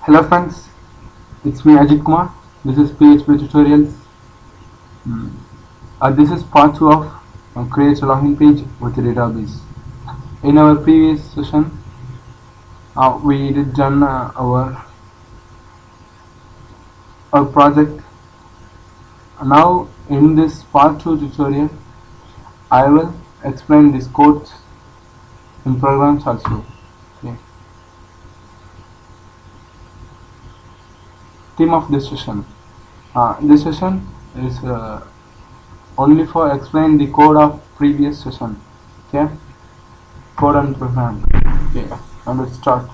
Hello friends, it's me Ajit Kumar. This is PHP tutorials. This is part 2 of create a login page with a database. In our previous session, we did done our project. Now in this part 2 tutorial, I will explain this codes in programs also. Okay. Theme of this session. This session is only for explain the code of previous session. Okay, code and program. Okay, now let's start.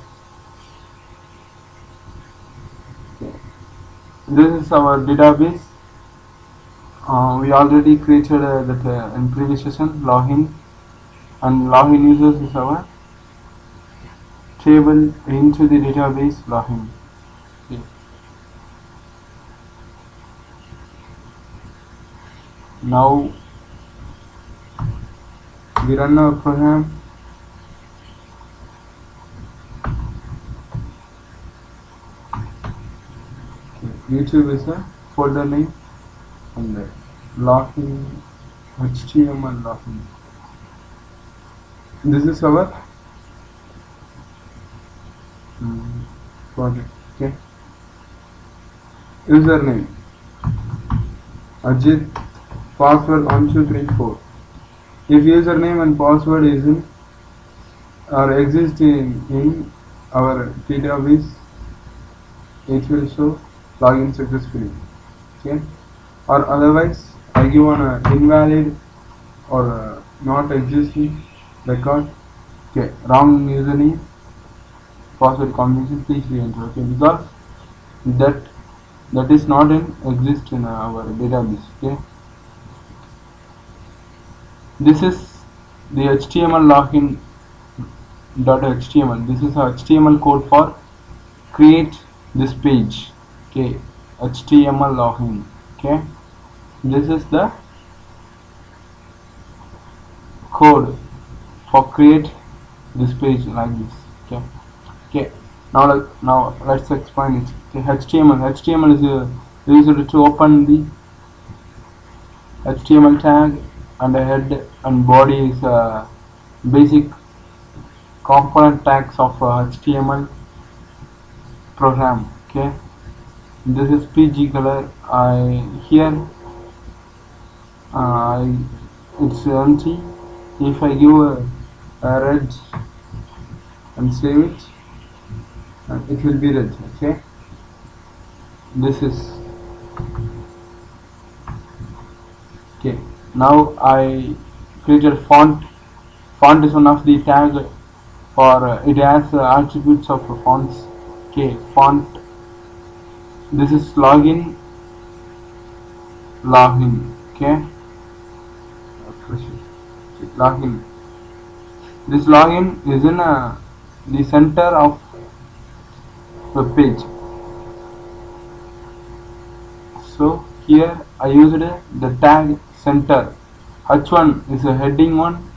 Okay. This is our database. We already created that in previous session login, and login users is our table into the database login. Okay. Now we run our program. YouTube is a folder name and login HTML login. This is our project. Okay. Username Ajit, password 1234. If username and password is in or exist in our database, it will show login successfully. Okay, or otherwise I give on a invalid or not existing record. Okay, wrong username, password combination, please re-enter. Okay, because that is not in exist in our database. Okay, this is the HTML login .html. This is a HTML code for create this page. Okay, HTML login. Okay, this is the code for create this page like this. Okay, okay. Now let's explain it. Okay, HTML is used to open the HTML tag, and the head and body is basic component tags of HTML program. Okay, this is PG color. Here it's empty. If I give a red and save it, it will be red. Okay, this is okay. Now I created font. Font is one of the tag for it has attributes of fonts. Okay, font. This is login. Okay, login. This login is in the center of the page. So here I used the tag center. H1 is a heading one.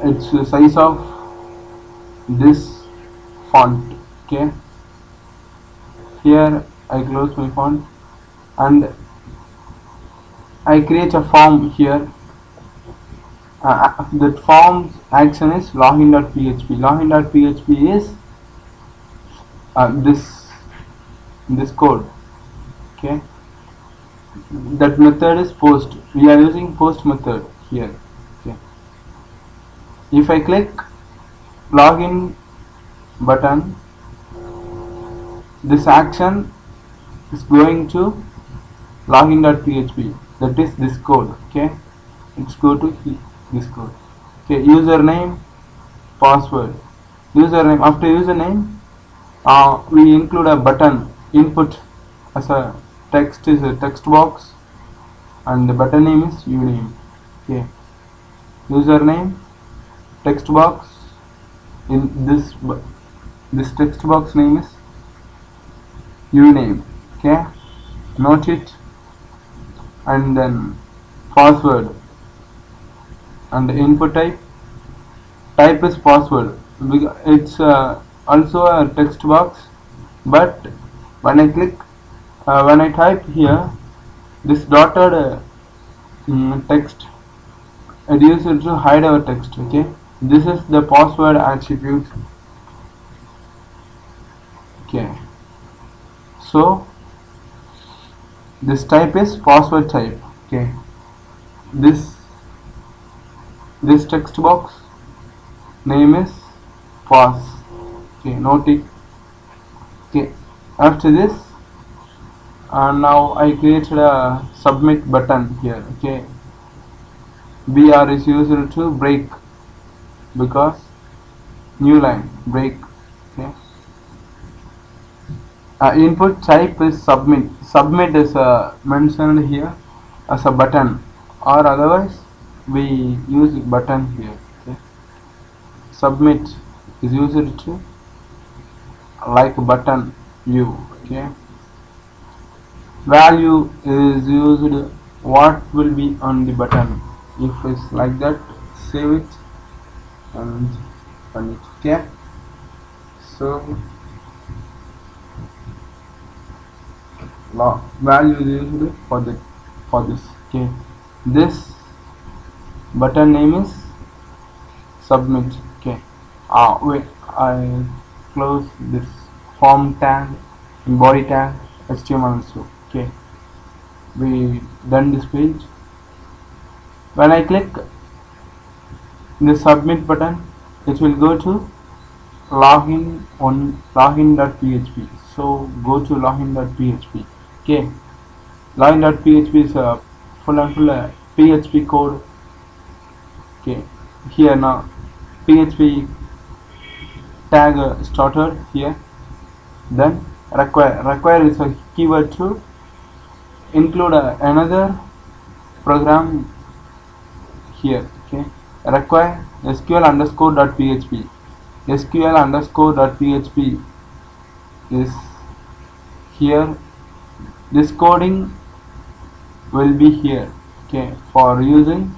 It's the size of this font. Okay, here I close my font and I create a form here. That form's action is login.php. Login.php is this code. Okay, that method is post. We are using post method here. Okay, if I click login button, this action is going to login.php. That is this code. Okay, let's go to this code. Okay, username, password. Username. After username, we include a button input as a text is a text box, and the button name is uname. Okay, username, text box. In this text box name is uname. Okay, note it, and then password and the input type is password. It's also a text box, but when I click when I type here this dotted text, it used to hide our text. Okay, this is the password attribute. Okay, so this type is password type. Okay, this text box name is pass. Okay, note it. Okay, after this now I created a submit button here. Okay, BR is used to break because new line break. Okay, input type is submit. Submit is mentioned here as a button, or otherwise we use button here. Okay, submit is used to like button view. Okay, value is used what will be on the button. If it's like that, save it and run it. Okay, so value is used for this. Okay, this button name is submit. Okay, wait, I close this form tag and body tag HTML also. Okay, we done this page. When I click the submit button, it will go to login on login.php. So go to login.php. Okay, login.php is a full and full PHP code. Okay, here now PHP tag started here. Then require is a keyword to include another program here. Okay, require SQL_.php. SQL_.php is here. This coding will be here. Okay, for using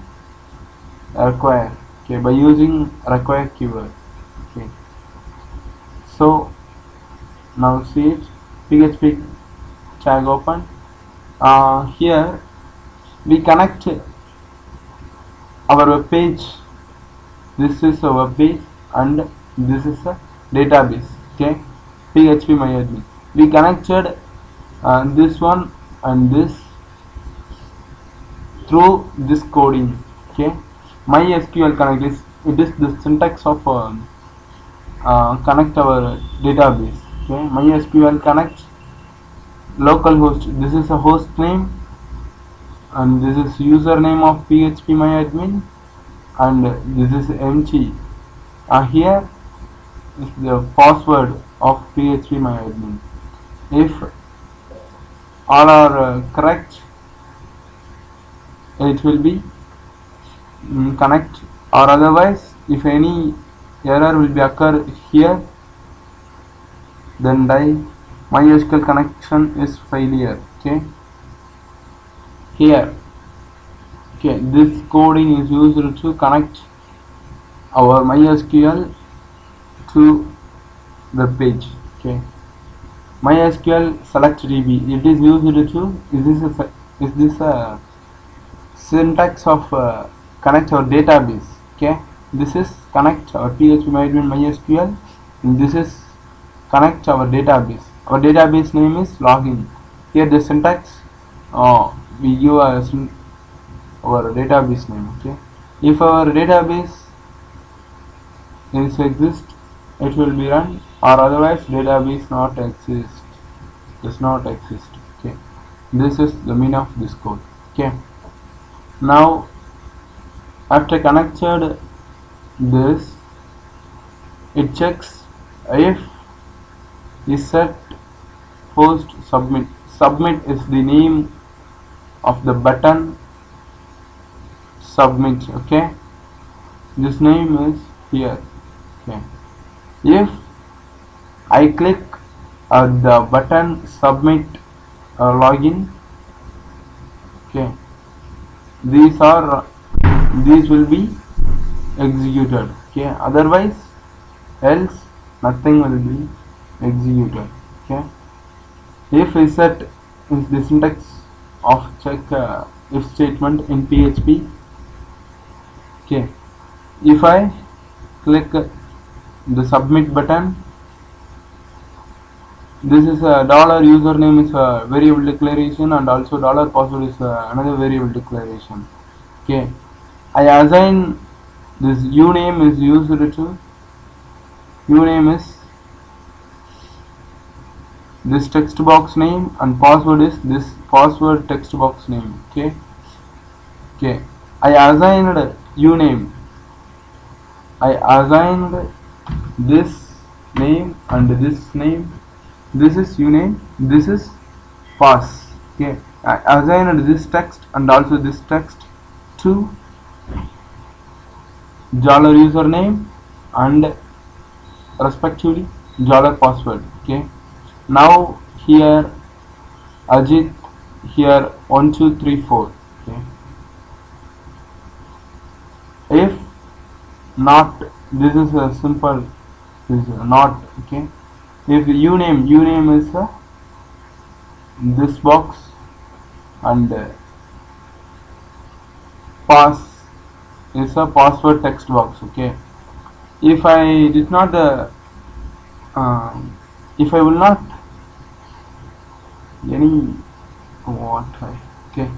require. Okay, by using require keyword. Okay, so now see it, PHP tag open. Here we connect our web page. This is a web page and this is a database. Okay, PhpMyAdmin. We connected this one and this through this coding. Okay, MySQL connect is the syntax of connect our database. Okay, MySQL connect localhost. This is a host name and this is username of PhpMyAdmin and this is empty. Here is the password of PhpMyAdmin. If all are correct, it will be connect, or otherwise if any error will be occur here, then die MySQL connection is failure. Okay, here, okay, this coding is used to connect our MySQL to web page. Okay, MySQL select DB. It is used to is this a syntax of connect our database. Okay, this is connect our PhpMyAdmin MySQL and this is connect our database. Our database name is login. Here the syntax we give our database name. Okay, if our database exist, it will be run, or otherwise database not exist, does not exist. Okay, this is the meaning of this code. Okay, now after connected this, it checks if is set post submit. Submit is the name of the button submit. Okay, this name is here. Okay, if I click the button submit login, okay, these will be executed. Okay, otherwise else nothing will be executed. Okay, if is set is the syntax of check if statement in PHP. Okay, if I click the submit button, this is a dollar username is a variable declaration, and also dollar password is another variable declaration. Okay, I assign this uname is used to uname is this text box name, and password is this password text box name. Okay, I assigned uname, I assigned this name and this name. This is uname, this is pass. Okay, I assigned this text and also this text to dollar username and respectively dollar password. Okay, now here Ajit, here 1 2 3 4. Okay, if not, this is a simple, this is not. Okay, if uname is this box, and pass is a password text box. Okay, if I did not if I will not any what okay,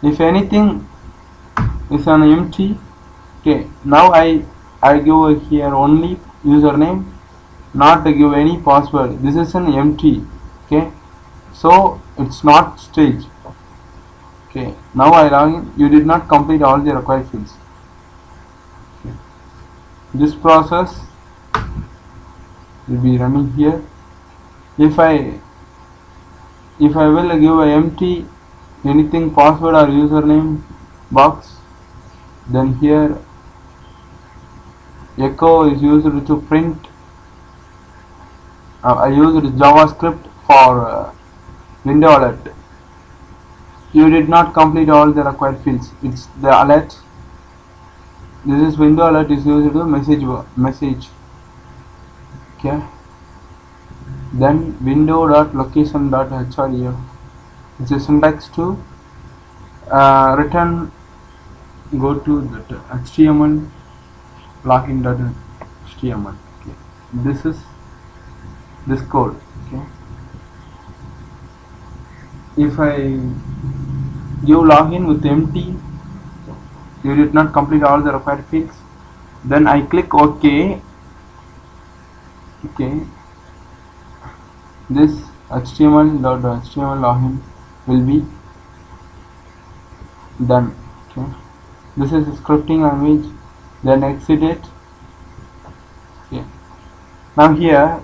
if anything is an empty. Okay, now I give here only username, not to give any password. This is an empty. Okay, so it's not stage. Okay, now I log in. You did not complete all the required fields. Okay. This process will be running here. If I will give a empty anything password or username box, then here echo is used to print. I used JavaScript for window alert. You did not complete all the required fields. It's the alert. This is window alert is used to message. Okay. Then window.location.href. It's a syntax to return. Go to the HTML login.html. Okay. This is this code. Okay. If I give login with empty, you did not complete all the required fields, then I click OK. Okay, this HTML.html login will be done. Okay, this is a scripting language. Then exit it. Okay, now here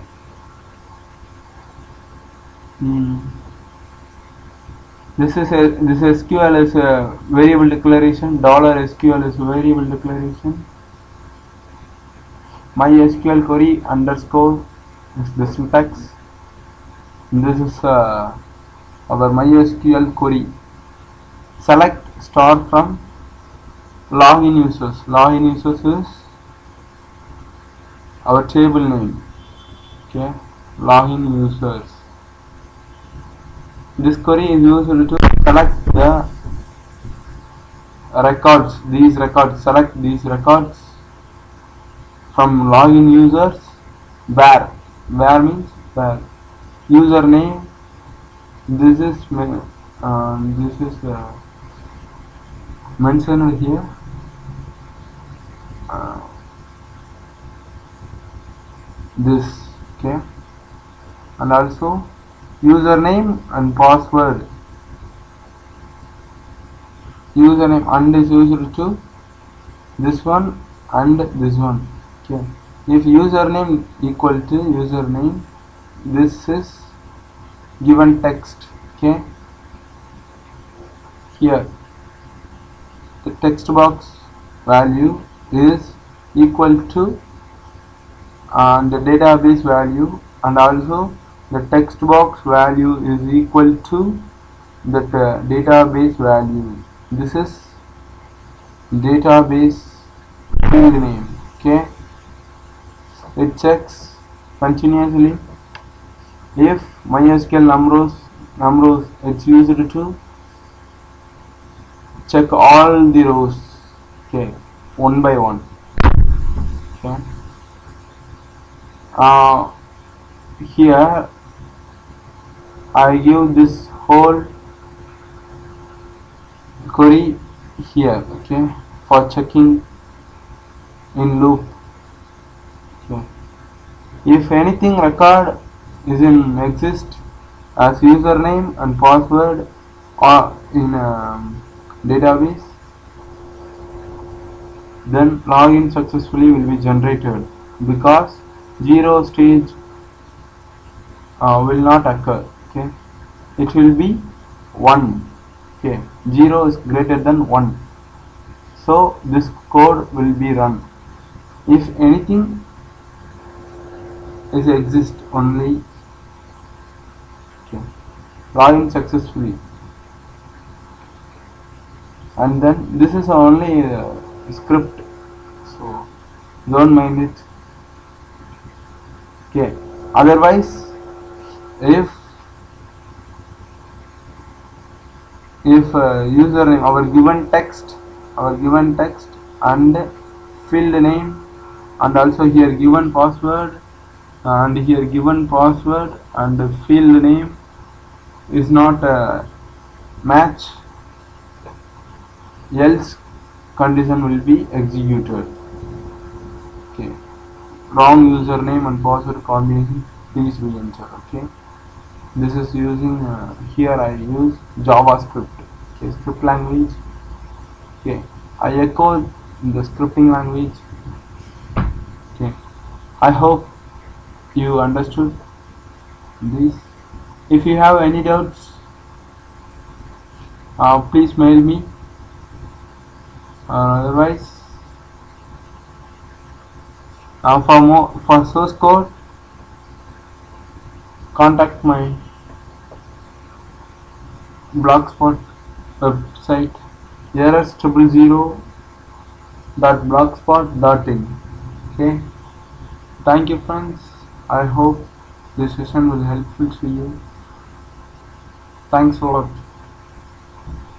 this SQL is a variable declaration. $SQL is a variable declaration. MySQL query underscore is the syntax. This is our MySQL query. Select star from login users. Login users is our table name. Okay, login users. This query is used to select the records. These records, select these records from login users. Where means where. Username. This is mentioned here. This. Okay, and also username and password. Username and is used to this one and this one. Okay, if username equal to username, this is given text. Okay, here the text box value is equal to the database value, and also the text box value is equal to the database value. This is database field name. Okay, it checks continuously If MySQL numbers it's used to check all the rows, okay, one by one. Okay. Here I give this whole query here, okay, for checking in loop. Okay. If anything record is in exist as username and password or in database, then login successfully will be generated, because zero stage will not occur. Okay, it will be 1. Okay, 0 is greater than 1, so this code will be run. If anything is exist only, okay, login successfully, and then this is only script, so don't mind it. Okay, otherwise if username, our given text and field name, and also here given password and field name is not match, else condition will be executed. Okay, wrong username and password combination, please re-enter. Okay, this is using here I use JavaScript, okay, script language. Okay, I echo the scripting language. Okay, I hope you understood this. If you have any doubts, please mail me. Otherwise, for source code, contact my blogspot website errors000.blogspot.in. Okay, thank you friends. I hope this session was helpful to you. Thanks for watching.